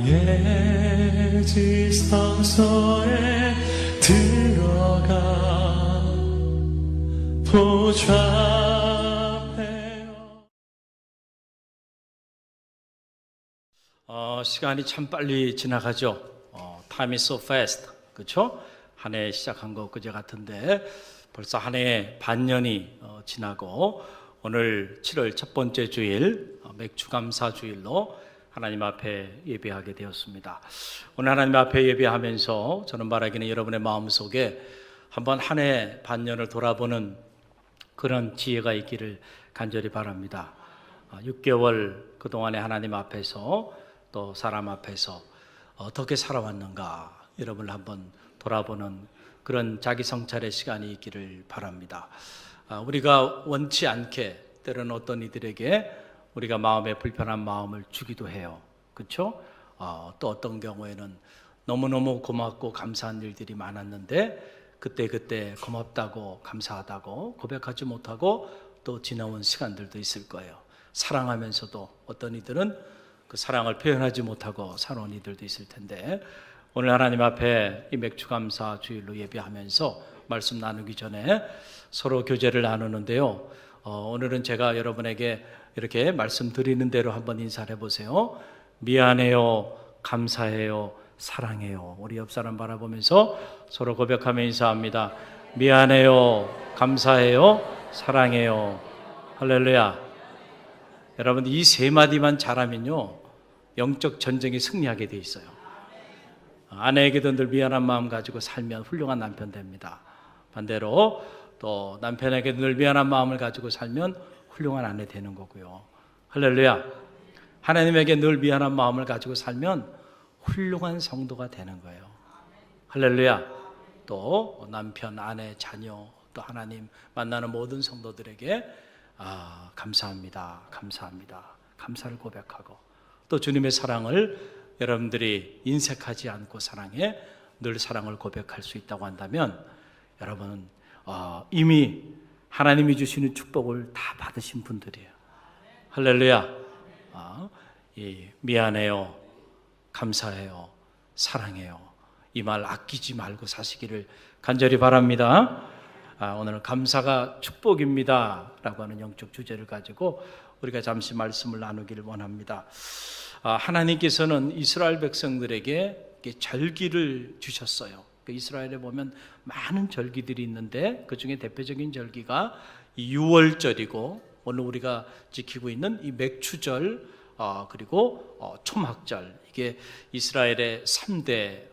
나의 지성소에 들어가 보좌하며. 시간이 참 빨리 지나가죠. Time is so fast. 그렇죠? 한 해 시작한 거 그제 같은데 벌써 한 해 반년이 지나고 오늘 7월 첫 번째 주일 맥주감사 주일로 하나님 앞에 예배하게 되었습니다. 오늘 하나님 앞에 예배하면서 저는 말하기는 여러분의 마음속에 한번 한 해 반년을 돌아보는 그런 지혜가 있기를 간절히 바랍니다. 6개월 그동안에 하나님 앞에서 또 사람 앞에서 어떻게 살아왔는가 여러분을 한번 돌아보는 그런 자기 성찰의 시간이 있기를 바랍니다. 우리가 원치 않게 때로는 어떤 이들에게 우리가 마음에 불편한 마음을 주기도 해요. 그렇죠? 또 어떤 경우에는 너무너무 고맙고 감사한 일들이 많았는데 그때 고맙다고 감사하다고 고백하지 못하고 또 지나온 시간들도 있을 거예요. 사랑하면서도 어떤 이들은 그 사랑을 표현하지 못하고 살아온 이들도 있을 텐데 오늘 하나님 앞에 이 맥주감사 주일로 예배하면서 말씀 나누기 전에 서로 교제를 나누는데요. 오늘은 제가 여러분에게 이렇게 말씀드리는 대로 한번 인사를 해보세요. 미안해요, 감사해요, 사랑해요. 우리 옆 사람 바라보면서 서로 고백하며 인사합니다. 미안해요, 감사해요, 사랑해요. 할렐루야. 여러분 이 세 마디만 잘하면요 영적 전쟁에 승리하게 돼 있어요. 아내에게도 늘 미안한 마음 가지고 살면 훌륭한 남편 됩니다. 반대로 또 남편에게 늘 미안한 마음을 가지고 살면 훌륭한 아내 되는 거고요. 할렐루야. 하나님에게 늘 미안한 마음을 가지고 살면 훌륭한 성도가 되는 거예요. 할렐루야. 또 남편, 아내, 자녀, 또 하나님 만나는 모든 성도들에게 감사합니다. 감사합니다. 감사를 고백하고 또 주님의 사랑을 여러분들이 인색하지 않고 사랑해 늘 사랑을 고백할 수 있다고 한다면 여러분은 이미 하나님이 주시는 축복을 다 받으신 분들이에요. 할렐루야. 미안해요, 감사해요, 사랑해요. 이 말 아끼지 말고 사시기를 간절히 바랍니다. 오늘은 감사가 축복입니다 라고 하는 영적 주제를 가지고 우리가 잠시 말씀을 나누기를 원합니다. 하나님께서는 이스라엘 백성들에게 절기를 주셨어요. 이스라엘에 보면 많은 절기들이 있는데 그 중에 대표적인 절기가 유월절이고 오늘 우리가 지키고 있는 이 맥추절 그리고 초막절, 이게 이스라엘의 3대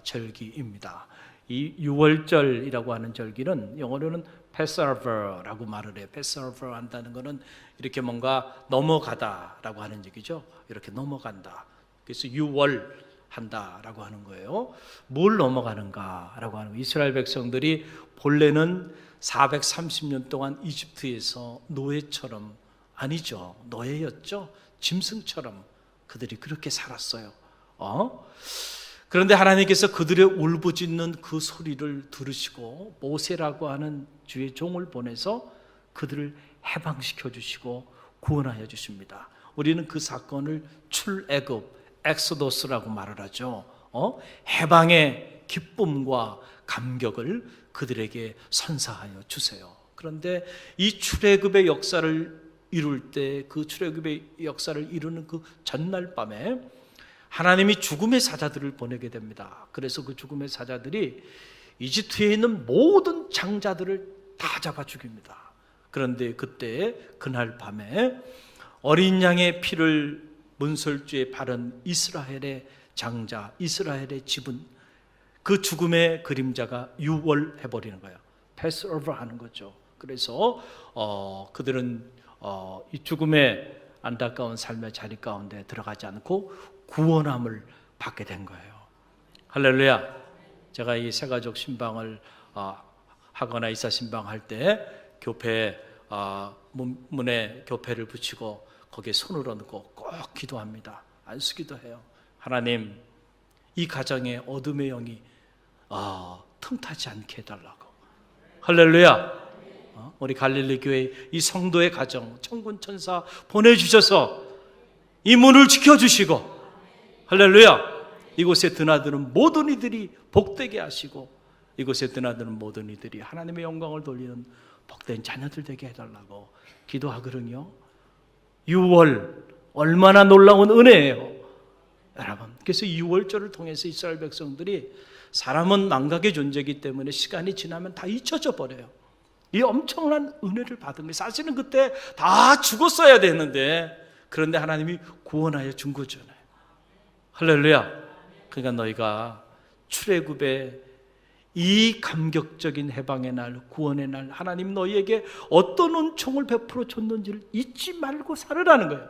절기입니다. 이 유월절이라고 하는 절기는 영어로는 Passover라고 말을 해요. Passover 한다는 것은 이렇게 뭔가 넘어가다라고 하는 얘기죠. 이렇게 넘어간다. 그래서 유월 한다라고 하는 거예요. 뭘 넘어가는가라고 하는 거예요. 이스라엘 백성들이 본래는 430년 동안 이집트에서 노예처럼, 아니죠, 노예였죠. 짐승처럼 그들이 그렇게 살았어요. 그런데 하나님께서 그들의 울부짖는 그 소리를 들으시고 모세라고 하는 주의 종을 보내서 그들을 해방시켜 주시고 구원하여 주십니다. 우리는 그 사건을 출애굽, 엑소더스라고 말을 하죠. 해방의 기쁨과 감격을 그들에게 선사하여 주세요. 그런데 이 출애굽의 역사를 이룰 때, 그 출애굽의 역사를 이루는 그 전날 밤에 하나님이 죽음의 사자들을 보내게 됩니다. 그래서 그 죽음의 사자들이 이집트에 있는 모든 장자들을 다 잡아 죽입니다. 그런데 그때 그날 밤에 어린 양의 피를 문설주에 바른 이스라엘의 장자, 이스라엘의 집은 그 죽음의 그림자가 유월해버리는 거예요. 패스오버 하는 거죠. 그래서 그들은 이 죽음의 안타까운 삶의 자리 가운데 들어가지 않고 구원함을 받게 된 거예요. 할렐루야. 제가 이 새가족 신방을 하거나 이사 신방할 때 교회 문에 교회를 붙이고 거기에 손을 얹고 꼭 기도합니다. 안수기도 해요. 하나님, 이 가정에 어둠의 영이 틈타지 않게 해달라고. 할렐루야. 우리 갈릴리 교회 이 성도의 가정 천군 천사 보내주셔서 이 문을 지켜주시고 할렐루야. 이곳에 드나드는 모든 이들이 복되게 하시고 이곳에 드나드는 모든 이들이 하나님의 영광을 돌리는 복된 자녀들 되게 해달라고 기도하거든요. 6월 얼마나 놀라운 은혜예요, 여러분. 그래서 6월절을 통해서 이스라엘 백성들이, 사람은 망각의 존재이기 때문에 시간이 지나면 다 잊혀져 버려요. 이 엄청난 은혜를 받은 거예요. 사실은 그때 다 죽었어야 되는데, 그런데 하나님이 구원하여 준 거잖아요. 할렐루야. 그러니까 너희가 출애굽의 이 감격적인 해방의 날, 구원의 날, 하나님 너희에게 어떤 은총을 베풀어 줬는지를 잊지 말고 살으라는 거예요.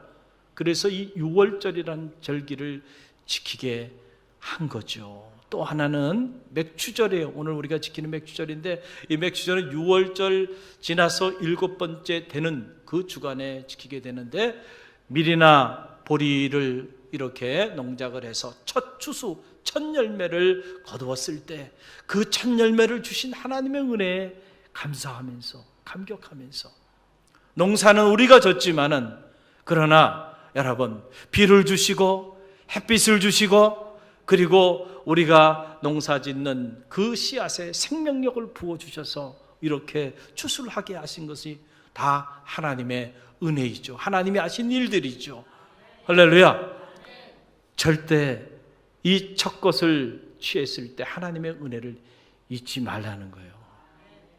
그래서 이 6월절이라는 절기를 지키게 한 거죠. 또 하나는 맥추절이에요. 오늘 우리가 지키는 맥추절인데, 이 맥추절은 6월절 지나서 7번째 되는 그 주간에 지키게 되는데, 밀이나 보리를 이렇게 농작을 해서 첫 추수, 첫 열매를 거두었을 때 그 첫 열매를 주신 하나님의 은혜에 감사하면서, 감격하면서, 농사는 우리가 졌지만은, 그러나 여러분, 비를 주시고 햇빛을 주시고, 그리고 우리가 농사 짓는 그 씨앗에 생명력을 부어주셔서 이렇게 추수를 하게 하신 것이 다 하나님의 은혜이죠. 하나님이 하신 일들이죠. 할렐루야. 절대 이 첫 것을 취했을 때 하나님의 은혜를 잊지 말라는 거예요.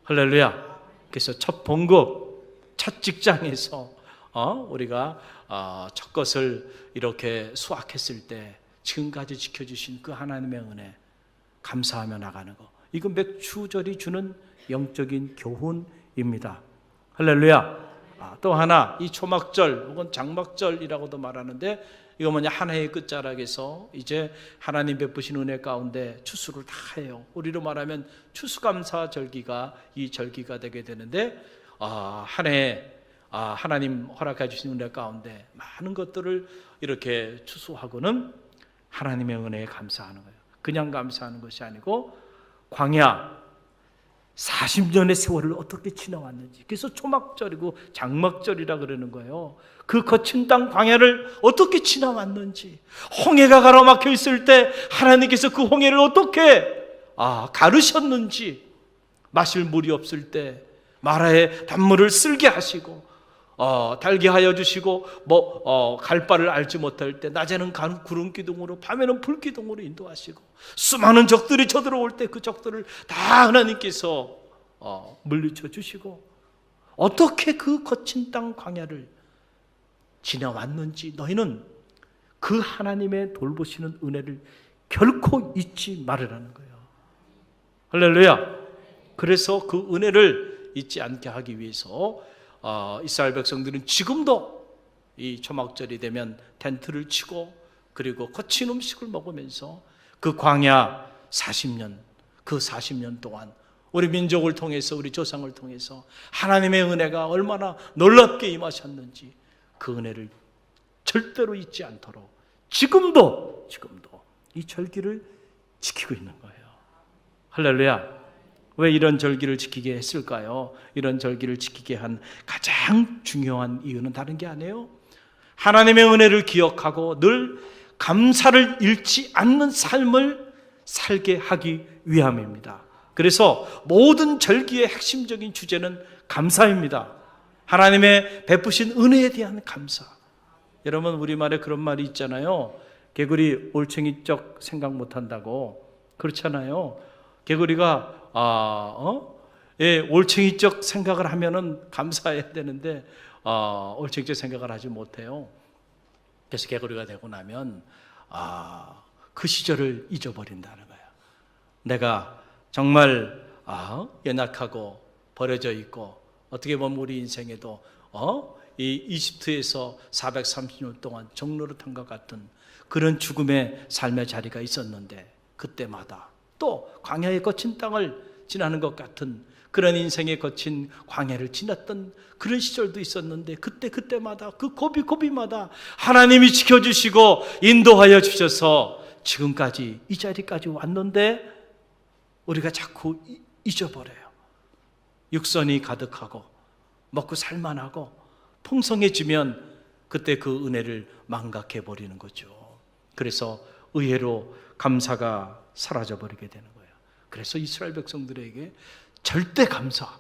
할렐루야. 그래서 첫 봉급, 첫 직장에서 우리가 첫 것을 이렇게 수확했을 때 지금까지 지켜주신 그 하나님의 은혜 감사하며 나가는 거, 이건 맥추절이 주는 영적인 교훈입니다. 할렐루야. 또 하나, 이 초막절 혹은 장막절이라고도 말하는데, 이거 뭐냐, 한 해의 끝자락에서 이제 하나님 베푸신 은혜 가운데 추수를 다 해요. 우리로 말하면 추수감사절기가 이 절기가 되게 되는데, 한 해 하나님 허락해 주신 은혜 가운데 많은 것들을 이렇게 추수하고는 하나님의 은혜에 감사하는 거예요. 그냥 감사하는 것이 아니고 광야 40년의 세월을 어떻게 지나왔는지, 그래서 초막절이고 장막절이라 그러는 거예요. 그 거친 땅 광야를 어떻게 지나왔는지, 홍해가 가로막혀 있을 때 하나님께서 그 홍해를 어떻게 가르셨는지, 마실 물이 없을 때 마라의 단물을 쓸게 하시고, 달게 하여 주시고, 갈 바를 알지 못할 때 낮에는 구름 기둥으로, 밤에는 불 기둥으로 인도하시고, 수많은 적들이 쳐들어올 때 그 적들을 다 하나님께서 물리쳐 주시고, 어떻게 그 거친 땅 광야를 지나왔는지 너희는 그 하나님의 돌보시는 은혜를 결코 잊지 말으라는 거예요. 할렐루야. 그래서 그 은혜를 잊지 않게 하기 위해서 이스라엘 백성들은 지금도 이 초막절이 되면 텐트를 치고, 그리고 거친 음식을 먹으면서 그 광야 40년, 그 40년 동안 우리 민족을 통해서, 우리 조상을 통해서 하나님의 은혜가 얼마나 놀랍게 임하셨는지 그 은혜를 절대로 잊지 않도록 지금도 이 절기를 지키고 있는 거예요. 할렐루야. 왜 이런 절기를 지키게 했을까요? 이런 절기를 지키게 한 가장 중요한 이유는 다른 게 아니에요. 하나님의 은혜를 기억하고 늘 감사를 잃지 않는 삶을 살게 하기 위함입니다. 그래서 모든 절기의 핵심적인 주제는 감사입니다. 하나님의 베푸신 은혜에 대한 감사. 여러분, 우리말에 그런 말이 있잖아요. 개구리 올챙이적 생각 못한다고. 그렇잖아요. 개구리가 올챙이적 생각을 하면은 감사해야 되는데 올챙이적 생각을 하지 못해요. 그래서 개구리가 되고 나면 그 시절을 잊어버린다는 거예요. 내가 정말 연약하고 버려져 있고, 어떻게 보면 우리 인생에도 이 이집트에서 430년 동안 종노릇한 것 같은 그런 죽음의 삶의 자리가 있었는데, 그때마다 또 광야의 거친 땅을 지나는 것 같은 그런 인생의 거친 광야를 지났던 그런 시절도 있었는데, 그때마다 그 고비마다 하나님이 지켜주시고 인도하여 주셔서 지금까지 이 자리까지 왔는데, 우리가 자꾸 잊어버려요. 육선이 가득하고 먹고 살만하고 풍성해지면 그때 그 은혜를 망각해 버리는 거죠. 그래서 의외로 감사가 사라져버리게 되는 거예요. 그래서 이스라엘 백성들에게 절대 감사를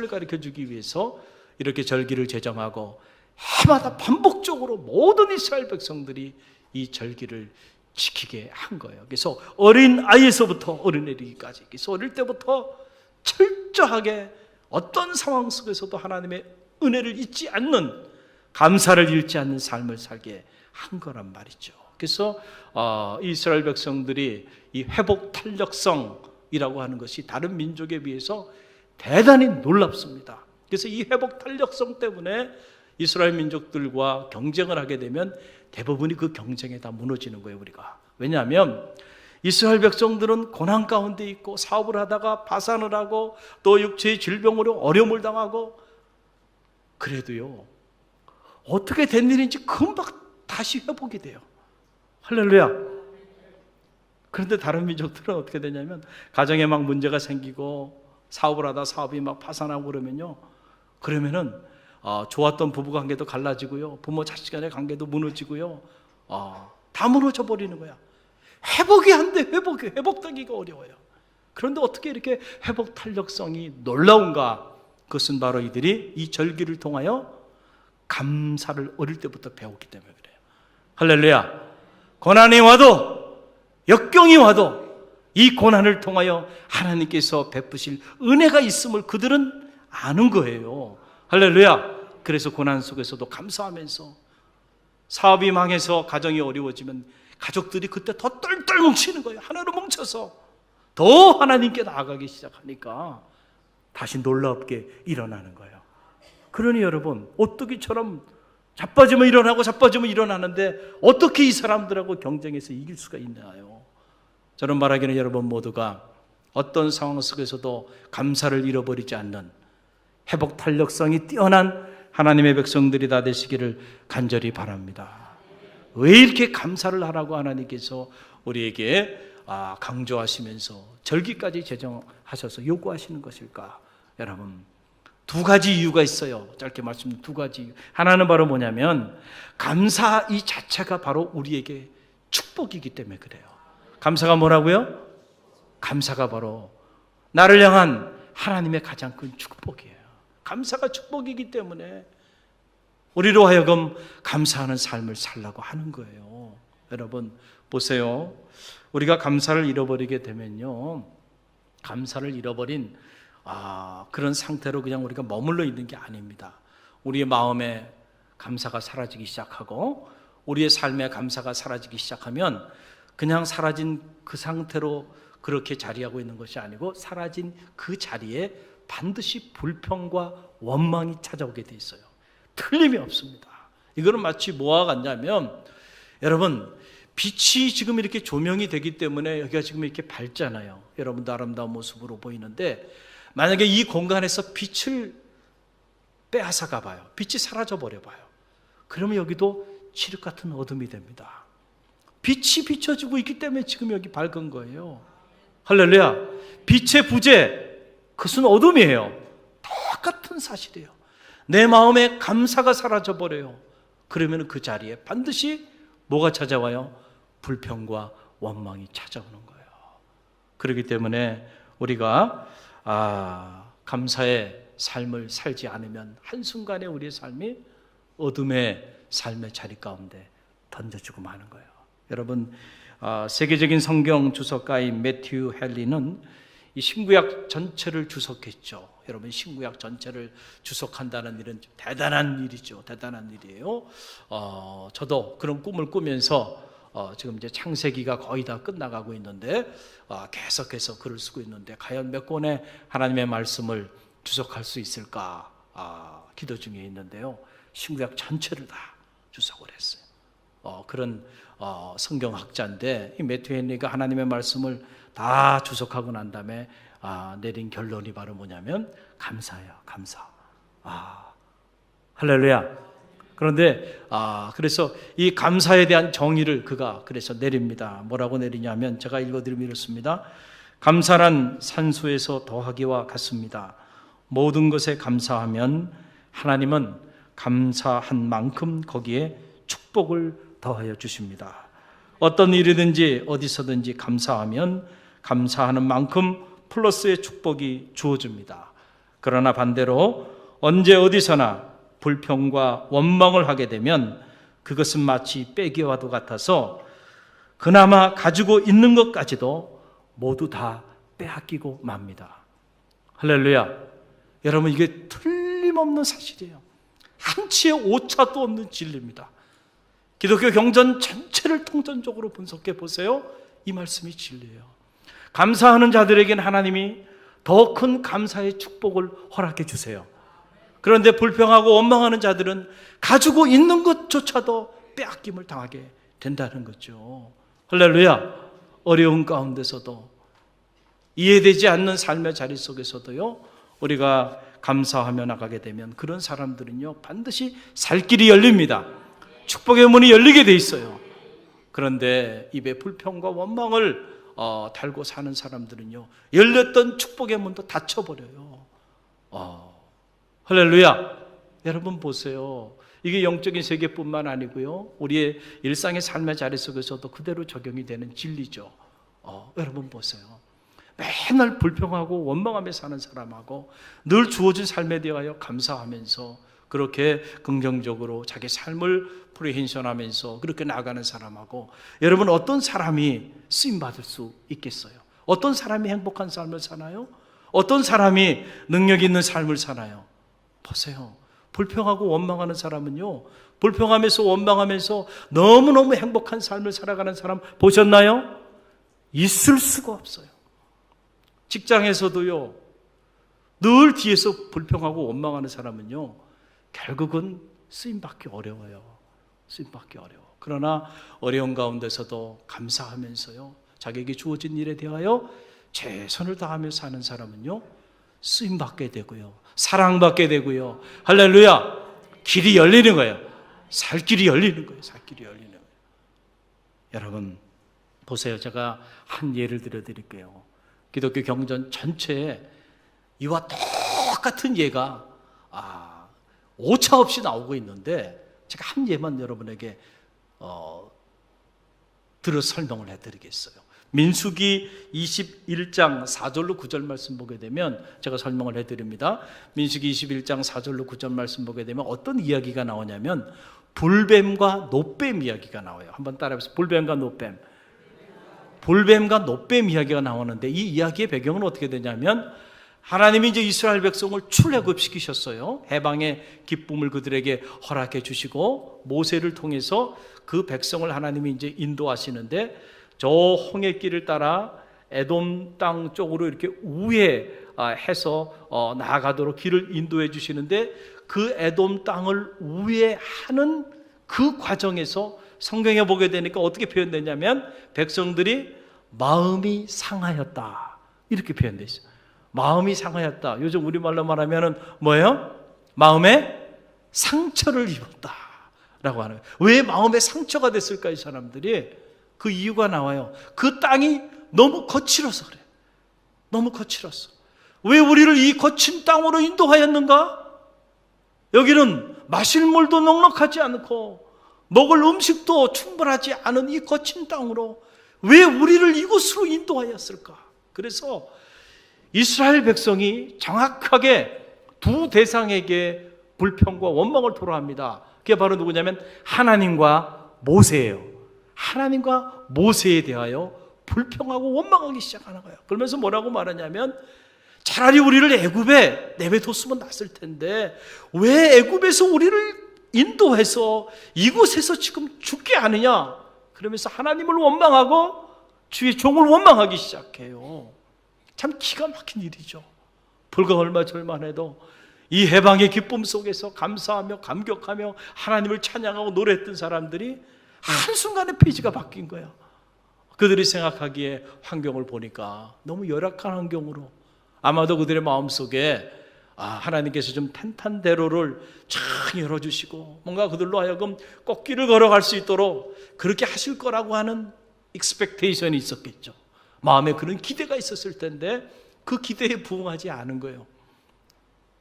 가르쳐주기 위해서 이렇게 절기를 제정하고 해마다 반복적으로 모든 이스라엘 백성들이 이 절기를 지키게 한 거예요. 그래서 어린 아이에서부터 어른이르기까지, 그래서 어릴 때부터 철저하게 어떤 상황 속에서도 하나님의 은혜를 잊지 않는, 감사를 잃지 않는 삶을 살게 한 거란 말이죠. 그래서 이스라엘 백성들이 이 회복 탄력성이라고 하는 것이 다른 민족에 비해서 대단히 놀랍습니다. 그래서 이 회복 탄력성 때문에 이스라엘 민족들과 경쟁을 하게 되면 대부분이 그 경쟁에 다 무너지는 거예요, 우리가. 왜냐하면 이스라엘 백성들은 고난 가운데 있고 사업을 하다가 파산을 하고 또 육체의 질병으로 어려움을 당하고, 그래도요 어떻게 된 일인지 금방 다시 회복이 돼요. 할렐루야. 그런데 다른 민족들은 어떻게 되냐면 가정에 막 문제가 생기고 사업을 하다 사업이 막 파산하고 그러면은 좋았던 부부관계도 갈라지고요, 부모 자식 간의 관계도 무너지고요, 다 무너져 버리는 거야. 회복이 안 돼. 회복되기가 어려워요. 그런데 어떻게 이렇게 회복 탄력성이 놀라운가? 그것은 바로 이들이 이 절기를 통하여 감사를 어릴 때부터 배웠기 때문에 그래요. 할렐루야. 고난이 와도, 역경이 와도 이 고난을 통하여 하나님께서 베푸실 은혜가 있음을 그들은 아는 거예요. 할렐루야. 그래서 고난 속에서도 감사하면서, 사업이 망해서 가정이 어려워지면 가족들이 그때 더 똘똘 뭉치는 거예요. 하나로 뭉쳐서 더 하나님께 나아가기 시작하니까 다시 놀랍게 일어나는 거예요. 그러니 여러분, 오뚜기처럼 자빠지면 일어나고 자빠지면 일어나는데 어떻게 이 사람들하고 경쟁해서 이길 수가 있나요? 저는 말하기는 여러분 모두가 어떤 상황 속에서도 감사를 잃어버리지 않는 회복 탄력성이 뛰어난 하나님의 백성들이 다 되시기를 간절히 바랍니다. 왜 이렇게 감사를 하라고 하나님께서 우리에게 강조하시면서 절기까지 제정하셔서 요구하시는 것일까? 여러분, 두 가지 이유가 있어요. 짧게 말씀드리면 두 가지 이유. 하나는 바로 뭐냐면 감사 이 자체가 바로 우리에게 축복이기 때문에 그래요. 감사가 뭐라고요? 감사가 바로 나를 향한 하나님의 가장 큰 축복이에요. 감사가 축복이기 때문에 우리로 하여금 감사하는 삶을 살라고 하는 거예요. 여러분 보세요. 우리가 감사를 잃어버리게 되면요, 감사를 잃어버린 그런 상태로 그냥 우리가 머물러 있는 게 아닙니다. 우리의 마음에 감사가 사라지기 시작하고 우리의 삶에 감사가 사라지기 시작하면 그냥 사라진 그 상태로 그렇게 자리하고 있는 것이 아니고 사라진 그 자리에 반드시 불평과 원망이 찾아오게 돼 있어요. 틀림이 없습니다. 이거는 마치 뭐와 같냐면, 여러분 빛이 지금 이렇게 조명이 되기 때문에 여기가 지금 이렇게 밝잖아요. 여러분도 아름다운 모습으로 보이는데, 만약에 이 공간에서 빛을 빼앗아가 봐요. 빛이 사라져 버려 봐요. 그러면 여기도 칠흑 같은 어둠이 됩니다. 빛이 비춰지고 있기 때문에 지금 여기 밝은 거예요. 할렐루야. 빛의 부재, 그것은 어둠이에요. 똑같은 사실이에요. 내 마음에 감사가 사라져 버려요. 그러면 그 자리에 반드시 뭐가 찾아와요? 불평과 원망이 찾아오는 거예요. 그렇기 때문에 우리가 감사의 삶을 살지 않으면 한순간에 우리의 삶이 어둠의 삶의 자리 가운데 던져주고 마는 거예요. 여러분, 세계적인 성경 주석가인 매튜 헨리는 이 신구약 전체를 주석했죠. 여러분, 신구약 전체를 주석한다는 일은 대단한 일이죠. 대단한 일이에요. 저도 그런 꿈을 꾸면서 지금 이제 창세기가 거의 다 끝나가고 있는데 계속해서 글을 쓰고 있는데, 과연 몇 권의 하나님의 말씀을 주석할 수 있을까 기도 중에 있는데요. 신구약 전체를 다 주석을 했어요. 그런 성경학자인데, 이 매튜 헨리가 하나님의 말씀을 다 주석하고 난 다음에 내린 결론이 바로 뭐냐면 감사예요. 감사. 할렐루야. 그런데 그래서 이 감사에 대한 정의를 그가 그래서 내립니다. 뭐라고 내리냐면, 제가 읽어드리면 이렇습니다. 감사란 산수에서 더하기와 같습니다. 모든 것에 감사하면 하나님은 감사한 만큼 거기에 축복을 더하여 주십니다. 어떤 일이든지 어디서든지 감사하면 감사하는 만큼 플러스의 축복이 주어집니다. 그러나 반대로 언제 어디서나 불평과 원망을 하게 되면 그것은 마치 빼기와도 같아서 그나마 가지고 있는 것까지도 모두 다 빼앗기고 맙니다. 할렐루야. 여러분, 이게 틀림없는 사실이에요. 한치의 오차도 없는 진리입니다. 기독교 경전 전체를 통전적으로 분석해 보세요. 이 말씀이 진리예요. 감사하는 자들에게는 하나님이 더 큰 감사의 축복을 허락해 주세요. 그런데 불평하고 원망하는 자들은 가지고 있는 것조차도 빼앗김을 당하게 된다는 거죠. 할렐루야. 어려운 가운데서도, 이해되지 않는 삶의 자리 속에서도요, 우리가 감사하며 나가게 되면 그런 사람들은요, 반드시 살 길이 열립니다. 축복의 문이 열리게 돼 있어요. 그런데 입에 불평과 원망을 달고 사는 사람들은요, 열렸던 축복의 문도 닫혀버려요. 할렐루야. 여러분 보세요. 이게 영적인 세계뿐만 아니고요, 우리의 일상의 삶의 자리 속에서도 그대로 적용이 되는 진리죠. 여러분 보세요. 맨날 불평하고 원망하며 사는 사람하고 늘 주어진 삶에 대하여 감사하면서 그렇게 긍정적으로 자기 삶을 프리헨션하면서 그렇게 나가는 사람하고, 여러분 어떤 사람이 쓰임받을 수 있겠어요? 어떤 사람이 행복한 삶을 사나요? 어떤 사람이 능력 있는 삶을 사나요? 보세요. 불평하고 원망하는 사람은요, 불평하면서 원망하면서 너무너무 행복한 삶을 살아가는 사람 보셨나요? 있을 수가 없어요. 직장에서도요, 늘 뒤에서 불평하고 원망하는 사람은요, 결국은 쓰임받기 어려워요. 쓰임받기 어려워. 그러나 어려운 가운데서도 감사하면서요, 자기에게 주어진 일에 대하여 최선을 다하며 사는 사람은요, 쓰임받게 되고요, 사랑받게 되고요. 할렐루야. 길이 열리는 거예요. 살 길이 열리는 거예요. 살 길이 열리는 거예요. 여러분 보세요. 제가 한 예를 들어드릴게요. 기독교 경전 전체에 이와 똑같은 예가 오차 없이 나오고 있는데, 제가 한 예만 여러분에게 들어 설명을 해드리겠어요. 민수기 21장 4절로 9절 말씀 보게 되면 제가 설명을 해드립니다. 민수기 21장 4절로 9절 말씀 보게 되면 어떤 이야기가 나오냐면 불뱀과 노뱀 이야기가 나와요. 한번 따라해보세요. 불뱀과 노뱀. 불뱀과 노뱀 이야기가 나오는데, 이 이야기의 배경은 어떻게 되냐면, 하나님이 이제 이스라엘 백성을 출애굽시키셨어요. 해방의 기쁨을 그들에게 허락해 주시고 모세를 통해서 그 백성을 하나님이 이제 인도하시는데, 저 홍해길을 따라 에돔 땅 쪽으로 이렇게 우회해서 나아가도록 길을 인도해 주시는데, 그 에돔 땅을 우회하는 그 과정에서 성경에 보게 되니까 어떻게 표현되냐면, 백성들이 마음이 상하였다, 이렇게 표현되어 있어요. 마음이 상하였다. 요즘 우리말로 말하면 뭐예요? 마음에 상처를 입었다 라고 하는 거예요. 왜 마음에 상처가 됐을까, 이 사람들이? 그 이유가 나와요. 그 땅이 너무 거칠어서 그래요. 너무 거칠었어. 왜 우리를 이 거친 땅으로 인도하였는가? 여기는 마실 물도 넉넉하지 않고 먹을 음식도 충분하지 않은 이 거친 땅으로 왜 우리를 이곳으로 인도하였을까? 그래서 이스라엘 백성이 정확하게 두 대상에게 불평과 원망을 토로합니다. 그게 바로 누구냐면 하나님과 모세예요. 하나님과 모세에 대하여 불평하고 원망하기 시작하는 거예요. 그러면서 뭐라고 말하냐면, 차라리 우리를 애굽에 내버려뒀으면 낫을 텐데 왜 애굽에서 우리를 인도해서 이곳에서 지금 죽게 하느냐? 그러면서 하나님을 원망하고 주의 종을 원망하기 시작해요. 참 기가 막힌 일이죠. 불과 얼마 전만 해도 이 해방의 기쁨 속에서 감사하며 감격하며 하나님을 찬양하고 노래했던 사람들이 한순간에 페이지가 바뀐 거예요. 그들이 생각하기에 환경을 보니까 너무 열악한 환경으로, 아마도 그들의 마음속에 하나님께서 좀 탄탄대로를 쫙 열어주시고 뭔가 그들로 하여금 꽃길을 걸어갈 수 있도록 그렇게 하실 거라고 하는 익스펙테이션이 있었겠죠. 마음에 그런 기대가 있었을 텐데 그 기대에 부응하지 않은 거예요.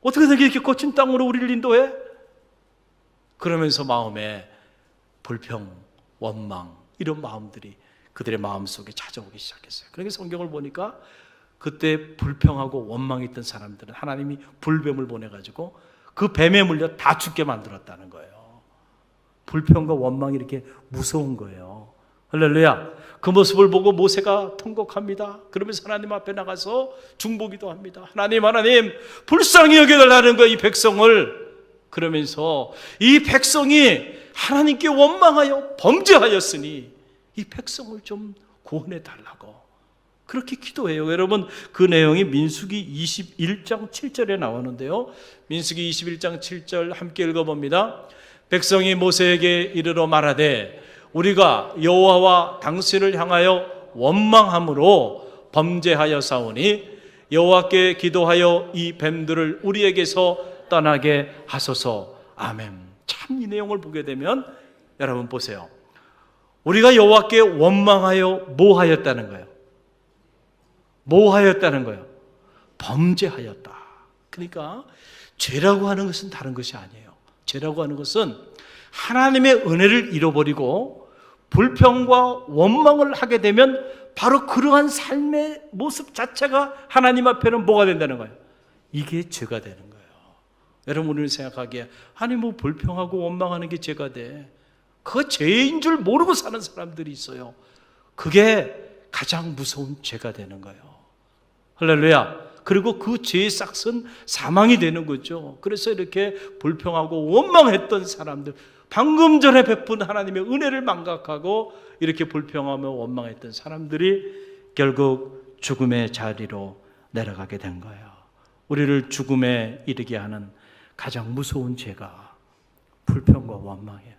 어떻게 이렇게 거친 땅으로 우리를 인도해? 그러면서 마음에 불평, 원망, 이런 마음들이 그들의 마음속에 찾아오기 시작했어요. 그러니까 성경을 보니까 그때 불평하고 원망했던 사람들은 하나님이 불뱀을 보내가지고 그 뱀에 물려 다 죽게 만들었다는 거예요. 불평과 원망이 이렇게 무서운 거예요. 할렐루야. 그 모습을 보고 모세가 통곡합니다. 그러면서 하나님 앞에 나가서 중보기도 합니다. 하나님 불쌍히 여겨달라는 거예요, 이 백성을. 그러면서 이 백성이 하나님께 원망하여 범죄하였으니 이 백성을 좀 구원해 달라고 그렇게 기도해요. 여러분, 그 내용이 민수기 21장 7절에 나오는데요. 민수기 21장 7절 함께 읽어봅니다. 백성이 모세에게 이르러 말하되 우리가 여호와와 당신을 향하여 원망함으로 범죄하였사오니 여호와께 기도하여 이 뱀들을 우리에게서 떠나게 하소서. 아멘. 참 이 내용을 보게 되면 여러분 보세요. 우리가 여호와께 원망하여 뭐 하였다는 거예요? 뭐 하였다는 거예요? 범죄하였다. 그러니까 죄라고 하는 것은 다른 것이 아니에요. 죄라고 하는 것은 하나님의 은혜를 잃어버리고 불평과 원망을 하게 되면 바로 그러한 삶의 모습 자체가 하나님 앞에는 뭐가 된다는 거예요? 이게 죄가 되는 거예요. 여러분, 우리는 생각하기에 아니 뭐 불평하고 원망하는 게 죄가 돼. 그거 죄인 줄 모르고 사는 사람들이 있어요. 그게 가장 무서운 죄가 되는 거예요. 할렐루야. 그리고 그 죄의 싹은 사망이 되는 거죠. 그래서 이렇게 불평하고 원망했던 사람들, 방금 전에 베푼 하나님의 은혜를 망각하고 이렇게 불평하며 원망했던 사람들이 결국 죽음의 자리로 내려가게 된 거예요. 우리를 죽음에 이르게 하는 가장 무서운 죄가 불평과 원망이에요.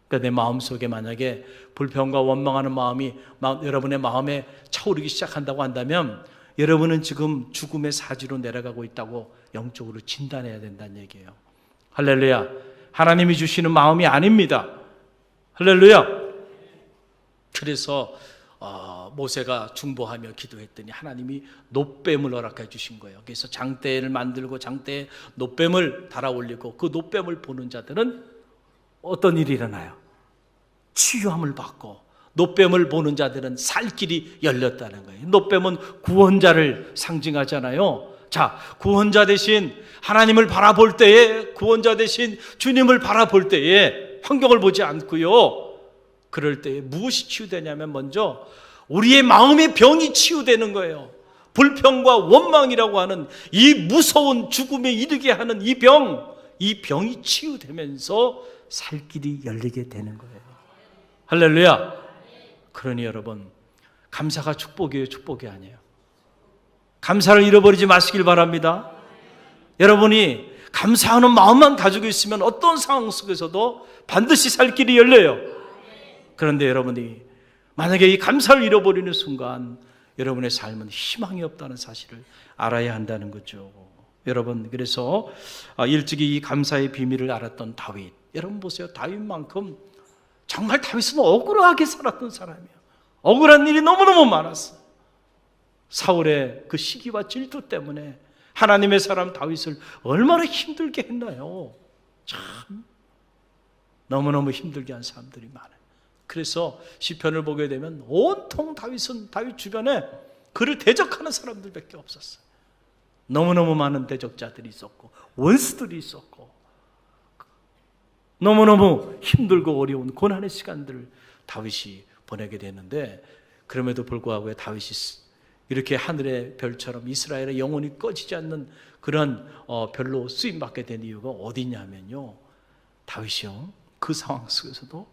그러니까 내 마음속에 만약에 불평과 원망하는 마음이 여러분의 마음에 차오르기 시작한다고 한다면 여러분은 지금 죽음의 사지로 내려가고 있다고 영적으로 진단해야 된다는 얘기예요. 할렐루야. 하나님이 주시는 마음이 아닙니다. 할렐루야. 그래서 모세가 중보하며 기도했더니 하나님이 놋뱀을 허락해 주신 거예요. 그래서 장대를 만들고 장대에 놋뱀을 달아 올리고 그 놋뱀을 보는 자들은 어떤 일이 일어나요? 치유함을 받고, 놋뱀을 보는 자들은 살 길이 열렸다는 거예요. 놋뱀은 구원자를 상징하잖아요. 자, 구원자 대신 하나님을 바라볼 때에, 구원자 대신 주님을 바라볼 때에 환경을 보지 않고요. 그럴 때에 무엇이 치유되냐면 먼저 우리의 마음의 병이 치유되는 거예요. 불평과 원망이라고 하는 이 무서운 죽음에 이르게 하는 이 병이 치유되면서 살 길이 열리게 되는 거예요. 할렐루야. 그러니 여러분, 감사가 축복이에요, 축복이 아니에요? 감사를 잃어버리지 마시길 바랍니다. 여러분이 감사하는 마음만 가지고 있으면 어떤 상황 속에서도 반드시 살 길이 열려요. 그런데 여러분이 만약에 이 감사를 잃어버리는 순간 여러분의 삶은 희망이 없다는 사실을 알아야 한다는 거죠. 여러분, 그래서 일찍이 이 감사의 비밀을 알았던 다윗, 여러분 보세요. 다윗만큼 정말 다윗은 억울하게 살았던 사람이에요. 억울한 일이 너무너무 많았어요. 사울의 그 시기와 질투 때문에 하나님의 사람 다윗을 얼마나 힘들게 했나요? 참 너무너무 힘들게 한 사람들이 많아요. 그래서 시편을 보게 되면 온통 다윗은 다윗 주변에 그를 대적하는 사람들밖에 없었어요. 너무너무 많은 대적자들이 있었고 원수들이 있었고 너무너무 힘들고 어려운 고난의 시간들을 다윗이 보내게 되는데, 그럼에도 불구하고 다윗이 이렇게 하늘의 별처럼 이스라엘의 영혼이 꺼지지 않는 그런 별로 쓰임받게 된 이유가 어디냐면요, 다윗이요 그 상황 속에서도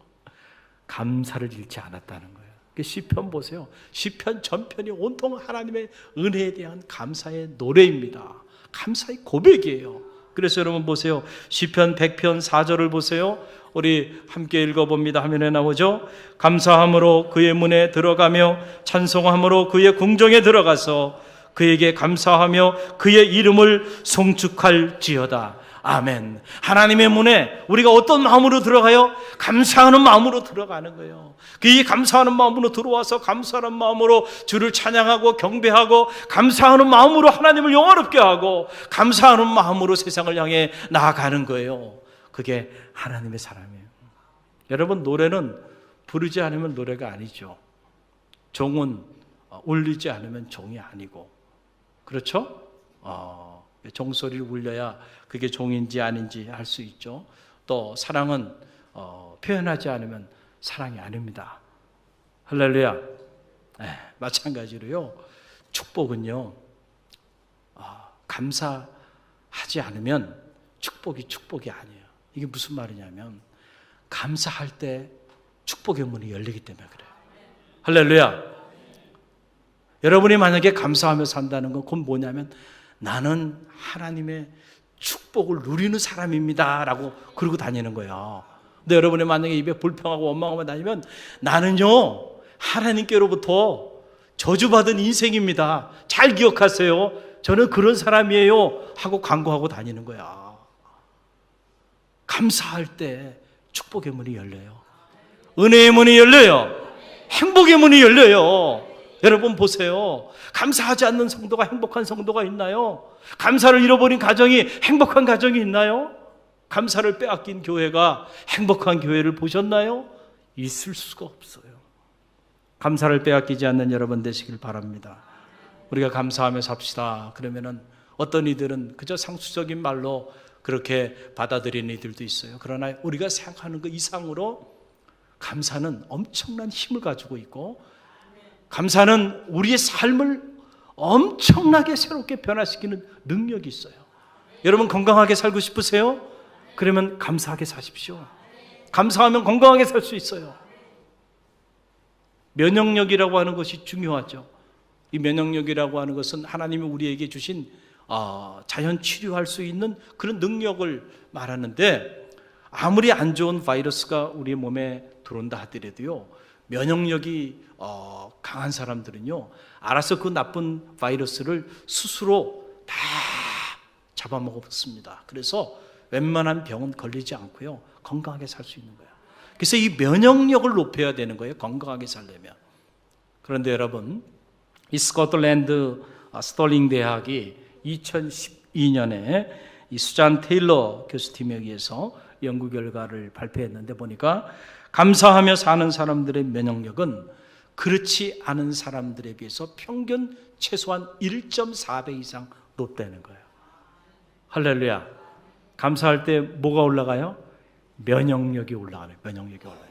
감사를 잃지 않았다는 거예요. 시편 보세요. 시편 전편이 온통 하나님의 은혜에 대한 감사의 노래입니다. 감사의 고백이에요. 그래서 여러분 보세요. 시편 100편 4절을 보세요. 우리 함께 읽어봅니다. 화면에 나오죠. 감사함으로 그의 문에 들어가며 찬송함으로 그의 궁정에 들어가서 그에게 감사하며 그의 이름을 송축할지어다. 아멘. 하나님의 문에 우리가 어떤 마음으로 들어가요? 감사하는 마음으로 들어가는 거예요. 이 감사하는 마음으로 들어와서 감사하는 마음으로 주를 찬양하고 경배하고 감사하는 마음으로 하나님을 영화롭게 하고 감사하는 마음으로 세상을 향해 나아가는 거예요. 그게 하나님의 사람이에요. 여러분, 노래는 부르지 않으면 노래가 아니죠. 종은 울리지 않으면 종이 아니고, 그렇죠? 종소리를 울려야 그게 종인지 아닌지 알 수 있죠. 또 사랑은 표현하지 않으면 사랑이 아닙니다. 할렐루야. 마찬가지로요, 축복은요, 감사하지 않으면 축복이 아니에요. 이게 무슨 말이냐면, 감사할 때 축복의 문이 열리기 때문에 그래요. 할렐루야. 여러분이 만약에 감사하며 산다는 건 그건 뭐냐면, 나는 하나님의 축복을 누리는 사람입니다 라고 그러고 다니는 거예요. 근데 여러분이 만약에 입에 불평하고 원망하며 다니면, 나는요 하나님께로부터 저주받은 인생입니다, 잘 기억하세요, 저는 그런 사람이에요 하고 광고하고 다니는 거야. 감사할 때 축복의 문이 열려요. 은혜의 문이 열려요. 행복의 문이 열려요. 여러분 보세요. 감사하지 않는 성도가 행복한 성도가 있나요? 감사를 잃어버린 가정이 행복한 가정이 있나요? 감사를 빼앗긴 교회가 행복한 교회를 보셨나요? 있을 수가 없어요. 감사를 빼앗기지 않는 여러분 되시길 바랍니다. 우리가 감사하며 삽시다. 그러면은 어떤 이들은 그저 상수적인 말로 그렇게 받아들이는 이들도 있어요. 그러나 우리가 생각하는 것 이상으로 감사는 엄청난 힘을 가지고 있고, 감사는 우리의 삶을 엄청나게 새롭게 변화시키는 능력이 있어요. 여러분 건강하게 살고 싶으세요? 그러면 감사하게 사십시오. 감사하면 건강하게 살 수 있어요. 면역력이라고 하는 것이 중요하죠. 이 면역력이라고 하는 것은 하나님이 우리에게 주신 자연 치료할 수 있는 그런 능력을 말하는데, 아무리 안 좋은 바이러스가 우리 몸에 들어온다 하더라도요, 면역력이 강한 사람들은요, 알아서 그 나쁜 바이러스를 스스로 다 잡아먹었습니다. 그래서 웬만한 병은 걸리지 않고요, 건강하게 살 수 있는 거예요. 그래서 이 면역력을 높여야 되는 거예요, 건강하게 살려면. 그런데 여러분, 이 스코틀랜드 스털링 대학이 2012년에 이 수잔 테일러 교수팀에 의해서 연구 결과를 발표했는데, 보니까 감사하며 사는 사람들의 면역력은 그렇지 않은 사람들에 비해서 평균 최소한 1.4배 이상 높다는 거예요. 할렐루야. 감사할 때 뭐가 올라가요? 면역력이 올라가요. 면역력이 올라가요.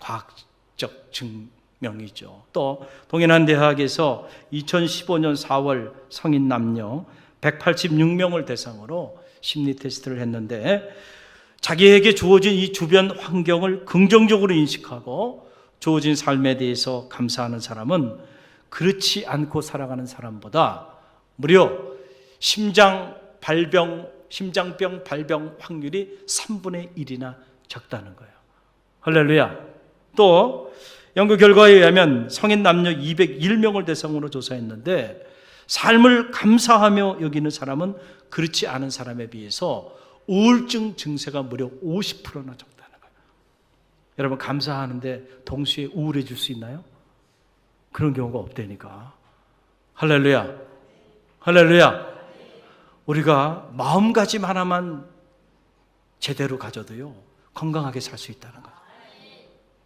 과학적 증명이죠. 또 동해안 대학에서 2015년 4월 성인 남녀 186명을 대상으로 심리 테스트를 했는데, 자기에게 주어진 이 주변 환경을 긍정적으로 인식하고 주어진 삶에 대해서 감사하는 사람은 그렇지 않고 살아가는 사람보다 무려 심장병 발병 확률이 3분의 1이나 적다는 거예요. 할렐루야. 또 연구 결과에 의하면 성인 남녀 201명을 대상으로 조사했는데, 삶을 감사하며 여기는 사람은 그렇지 않은 사람에 비해서 우울증 증세가 무려 50%나 적다는 거예요. 여러분, 감사하는데 동시에 우울해질 수 있나요? 그런 경우가 없다니까. 할렐루야. 할렐루야. 우리가 마음가짐 하나만 제대로 가져도요, 건강하게 살 수 있다는 거예요.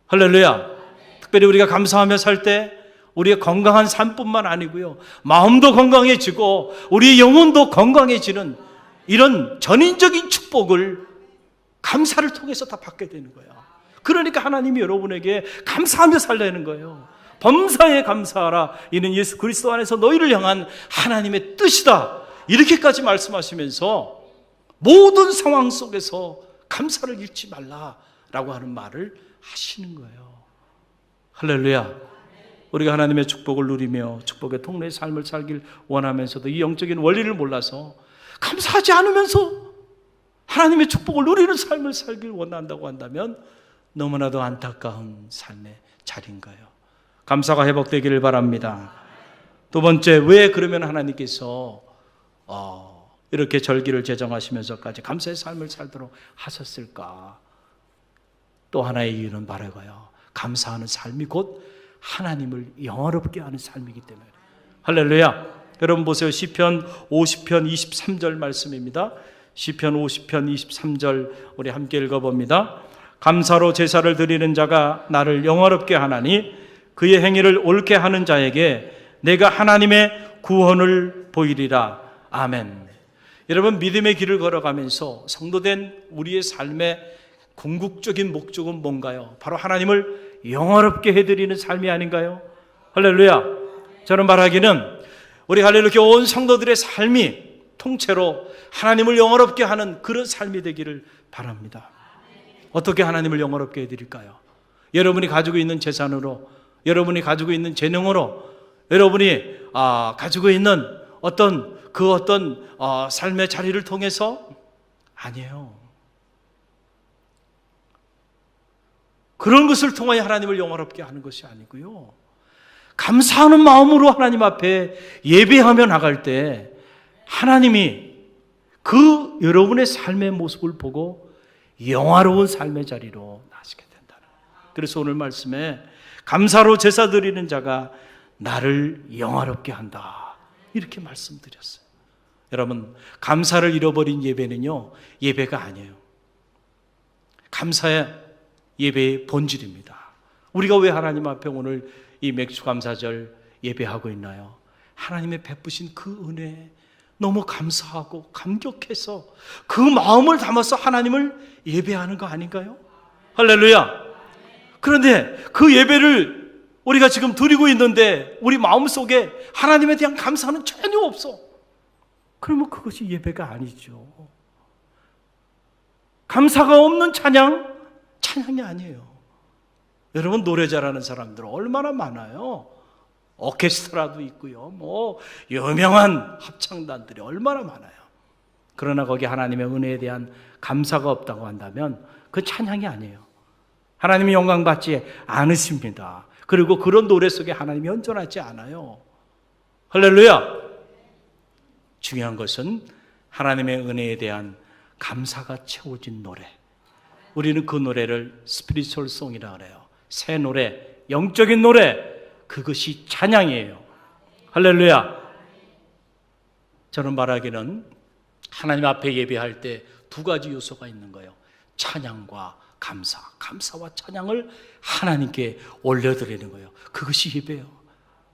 할렐루야. 특별히 우리가 감사하며 살 때 우리의 건강한 삶뿐만 아니고요, 마음도 건강해지고 우리의 영혼도 건강해지는 이런 전인적인 축복을 감사를 통해서 다 받게 되는 거예요. 그러니까 하나님이 여러분에게 감사하며 살라는 거예요. 범사에 감사하라, 이는 예수 그리스도 안에서 너희를 향한 하나님의 뜻이다, 이렇게까지 말씀하시면서 모든 상황 속에서 감사를 잃지 말라라고 하는 말을 하시는 거예요. 할렐루야. 우리가 하나님의 축복을 누리며 축복의 통로의 삶을 살길 원하면서도 이 영적인 원리를 몰라서 감사하지 않으면서 하나님의 축복을 누리는 삶을 살길 원한다고 한다면 너무나도 안타까운 삶의 자리인 거예요. 감사가 회복되기를 바랍니다. 두 번째, 왜 그러면 하나님께서 이렇게 절기를 제정하시면서까지 감사의 삶을 살도록 하셨을까? 또 하나의 이유는 말해봐요. 감사하는 삶이 곧 하나님을 영화롭게 하는 삶이기 때문에. 할렐루야. 여러분 보세요. 시편 50편 23절 말씀입니다. 시편 50편 23절 우리 함께 읽어봅니다. 감사로 제사를 드리는 자가 나를 영화롭게 하나니 그의 행위를 옳게 하는 자에게 내가 하나님의 구원을 보이리라. 아멘. 여러분, 믿음의 길을 걸어가면서 성도된 우리의 삶의 궁극적인 목적은 뭔가요? 바로 하나님을 영화롭게 해드리는 삶이 아닌가요? 할렐루야. 저는 말하기는 우리 할렐루야 교회 온 성도들의 삶이 통째로 하나님을 영화롭게 하는 그런 삶이 되기를 바랍니다. 어떻게 하나님을 영화롭게 해드릴까요? 여러분이 가지고 있는 재산으로, 여러분이 가지고 있는 재능으로, 여러분이 가지고 있는 어떤 삶의 자리를 통해서? 아니에요. 그런 것을 통하여 하나님을 영화롭게 하는 것이 아니고요. 감사하는 마음으로 하나님 앞에 예배하며 나갈 때 하나님이 그 여러분의 삶의 모습을 보고 영화로운 삶의 자리로 나시게 된다는 거예요. 그래서 오늘 말씀에 감사로 제사 드리는 자가 나를 영화롭게 한다, 이렇게 말씀드렸어요. 여러분, 감사를 잃어버린 예배는요, 예배가 아니에요. 감사의 예배의 본질입니다. 우리가 왜 하나님 앞에 오늘 이 맥주감사절 예배하고 있나요? 하나님의 베푸신 그 은혜에 너무 감사하고 감격해서 그 마음을 담아서 하나님을 예배하는 거 아닌가요? 할렐루야. 그런데 그 예배를 우리가 지금 드리고 있는데 우리 마음속에 하나님에 대한 감사는 전혀 없어. 그러면 그것이 예배가 아니죠. 감사가 없는 찬양이 아니에요. 여러분, 노래 잘하는 사람들 얼마나 많아요. 오케스트라도 있고요, 유명한 합창단들이 얼마나 많아요. 그러나 거기 하나님의 은혜에 대한 감사가 없다고 한다면 그 찬양이 아니에요. 하나님이 영광받지 않으십니다. 그리고 그런 노래 속에 하나님이 온전하지 않아요. 할렐루야. 중요한 것은 하나님의 은혜에 대한 감사가 채워진 노래. 우리는 그 노래를 스피리추얼 송이라고 그래요. 새 노래, 영적인 노래, 그것이 찬양이에요. 할렐루야. 저는 말하기는 하나님 앞에 예배할 때 두 가지 요소가 있는 거예요. 찬양과 감사. 감사와 찬양을 하나님께 올려드리는 거예요. 그것이 예배예요.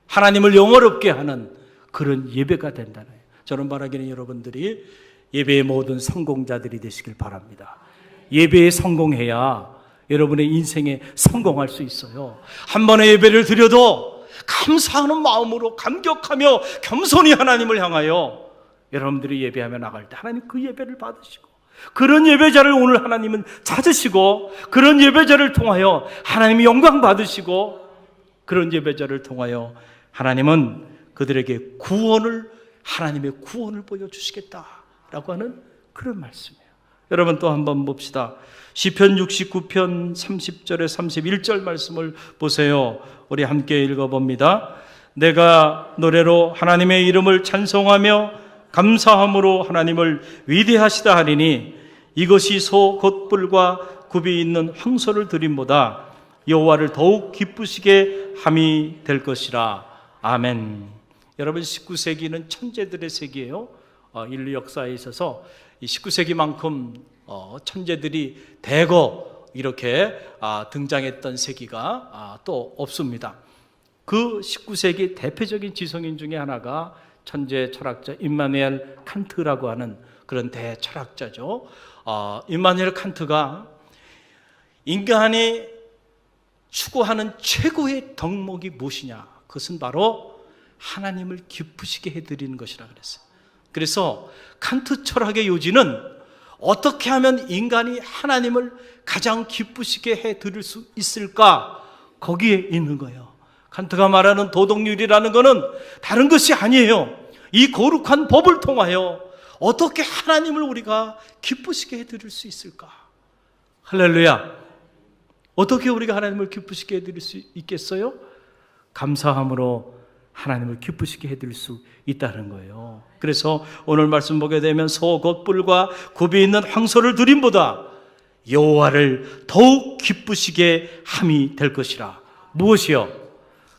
하나님을 영화롭게 하는 그런 예배가 된다는 거예요. 저는 말하기는 여러분들이 예배의 모든 성공자들이 되시길 바랍니다. 예배에 성공해야 여러분의 인생에 성공할 수 있어요. 한 번의 예배를 드려도 감사하는 마음으로 감격하며 겸손히 하나님을 향하여 여러분들이 예배하며 나갈 때 하나님 그 예배를 받으시고, 그런 예배자를 오늘 하나님은 찾으시고, 그런 예배자를 통하여 하나님이 영광 받으시고, 그런 예배자를 통하여 하나님은 그들에게 하나님의 구원을 보여주시겠다라고 하는 그런 말씀이에요. 여러분, 또 한번 봅시다. 시편 69편 30절에 31절 말씀을 보세요. 우리 함께 읽어봅니다. 내가 노래로 하나님의 이름을 찬송하며 감사함으로 하나님을 위대하시다 하리니 이것이 소 곧 뿔과 굽이 있는 황소를 드림보다 여호와를 더욱 기쁘시게 함이 될 것이라. 아멘. 여러분, 19세기는 천재들의 세기예요. 인류 역사에 있어서 이 19세기만큼 천재들이 대거 이렇게 등장했던 세기가 또 없습니다. 그 19세기 대표적인 지성인 중에 하나가 천재 철학자 임마누엘 칸트라고 하는 그런 대철학자죠. 임마누엘 칸트가 인간이 추구하는 최고의 덕목이 무엇이냐? 그것은 바로 하나님을 기쁘시게 해드리는 것이라 그랬어요. 그래서 칸트 철학의 요지는 어떻게 하면 인간이 하나님을 가장 기쁘시게 해드릴 수 있을까? 거기에 있는 거예요. 칸트가 말하는 도덕률이라는 것은 다른 것이 아니에요. 이 거룩한 법을 통하여 어떻게 하나님을 우리가 기쁘시게 해드릴 수 있을까? 할렐루야. 어떻게 우리가 하나님을 기쁘시게 해드릴 수 있겠어요? 감사함으로 하나님을 기쁘시게 해드릴 수 있다는 거예요. 그래서 오늘 말씀 보게 되면 소 곧 뿔과 굽이 있는 황소를 드림보다 여호와를 더욱 기쁘시게 함이 될 것이라. 무엇이요?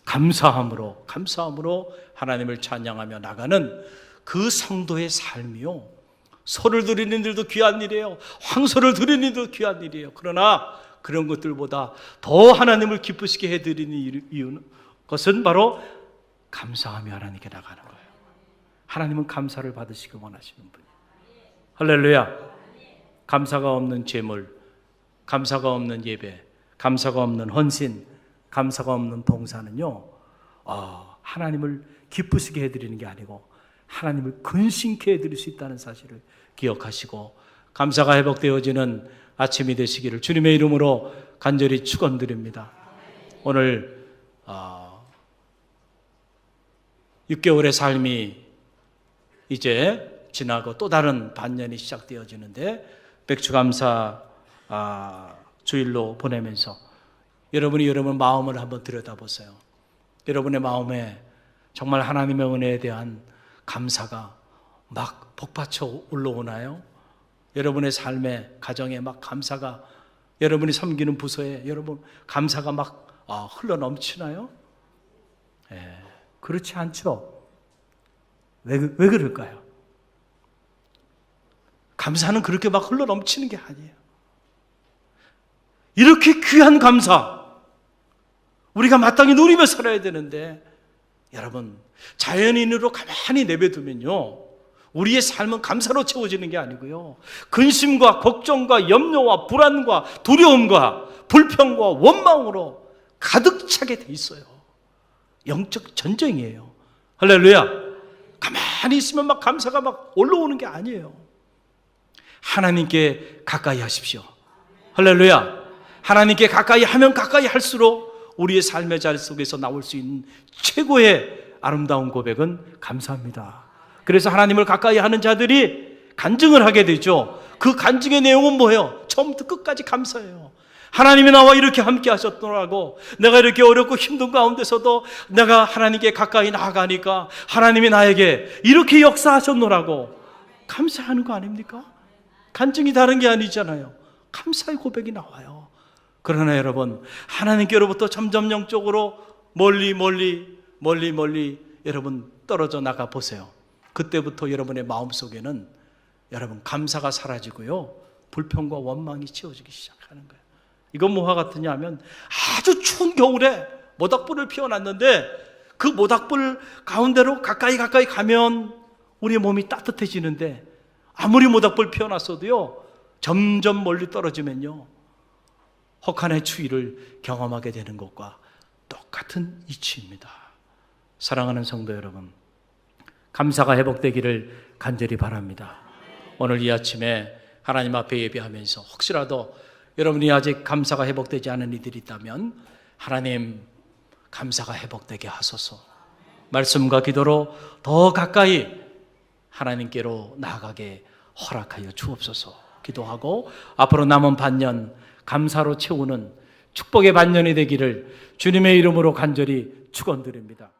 감사함으로 하나님을 찬양하며 나가는 그 성도의 삶이요, 소를 드리는 일도 귀한 일이에요. 황소를 드리는 일도 귀한 일이에요. 그러나 그런 것들보다 더 하나님을 기쁘시게 해드리는 이유는 것은 바로 감사하며 하나님께 나가는 거예요. 하나님은 감사를 받으시기 원하시는 분이에요. 할렐루야. 감사가 없는 제물, 감사가 없는 예배, 감사가 없는 헌신, 감사가 없는 봉사는요, 하나님을 기쁘시게 해드리는 게 아니고 하나님을 근심케 해드릴 수 있다는 사실을 기억하시고 감사가 회복되어지는 아침이 되시기를 주님의 이름으로 간절히 축원드립니다. 오늘 6개월의 삶이 이제 지나고 또 다른 반년이 시작되어지는데 백주감사 주일로 보내면서 여러분이 여러분 마음을 한번 들여다보세요. 여러분의 마음에 정말 하나님의 은혜에 대한 감사가 막 복받쳐 올라오나요? 여러분의 삶에, 가정에 막 감사가, 여러분이 섬기는 부서에 여러분 감사가 막 흘러 넘치나요? 그렇지 않죠? 왜 그럴까요? 감사는 그렇게 막 흘러 넘치는 게 아니에요. 이렇게 귀한 감사, 우리가 마땅히 누리며 살아야 되는데, 여러분, 자연인으로 가만히 내버려두면요, 우리의 삶은 감사로 채워지는 게 아니고요, 근심과 걱정과 염려와 불안과 두려움과 불평과 원망으로 가득 차게 돼 있어요. 영적 전쟁이에요. 할렐루야. 가만히 있으면 막 감사가 막 올라오는 게 아니에요. 하나님께 가까이 하십시오. 할렐루야. 하나님께 가까이 하면 가까이 할수록 우리의 삶의 자리 속에서 나올 수 있는 최고의 아름다운 고백은 감사합니다. 그래서 하나님을 가까이 하는 자들이 간증을 하게 되죠. 그 간증의 내용은 뭐예요? 처음부터 끝까지 감사해요. 하나님이 나와 이렇게 함께 하셨더라고, 내가 이렇게 어렵고 힘든 가운데서도 내가 하나님께 가까이 나아가니까 하나님이 나에게 이렇게 역사하셨노라고 감사하는 거 아닙니까? 간증이 다른 게 아니잖아요. 감사의 고백이 나와요. 그러나 여러분, 하나님께로부터 점점 영적으로 멀리 여러분 떨어져 나가 보세요. 그때부터 여러분의 마음속에는 여러분 감사가 사라지고요, 불평과 원망이 채워지기 시작하는 거예요. 이건 뭐와 같으냐 하면, 아주 추운 겨울에 모닥불을 피워놨는데 그 모닥불 가운데로 가까이 가면 우리의 몸이 따뜻해지는데, 아무리 모닥불 피워놨어도요, 점점 멀리 떨어지면요, 혹한의 추위를 경험하게 되는 것과 똑같은 이치입니다. 사랑하는 성도 여러분, 감사가 회복되기를 간절히 바랍니다. 오늘 이 아침에 하나님 앞에 예배하면서 혹시라도 여러분이 아직 감사가 회복되지 않은 이들이 있다면, 하나님 감사가 회복되게 하소서. 말씀과 기도로 더 가까이 하나님께로 나아가게 허락하여 주옵소서. 기도하고 앞으로 남은 반년 감사로 채우는 축복의 반년이 되기를 주님의 이름으로 간절히 축원드립니다.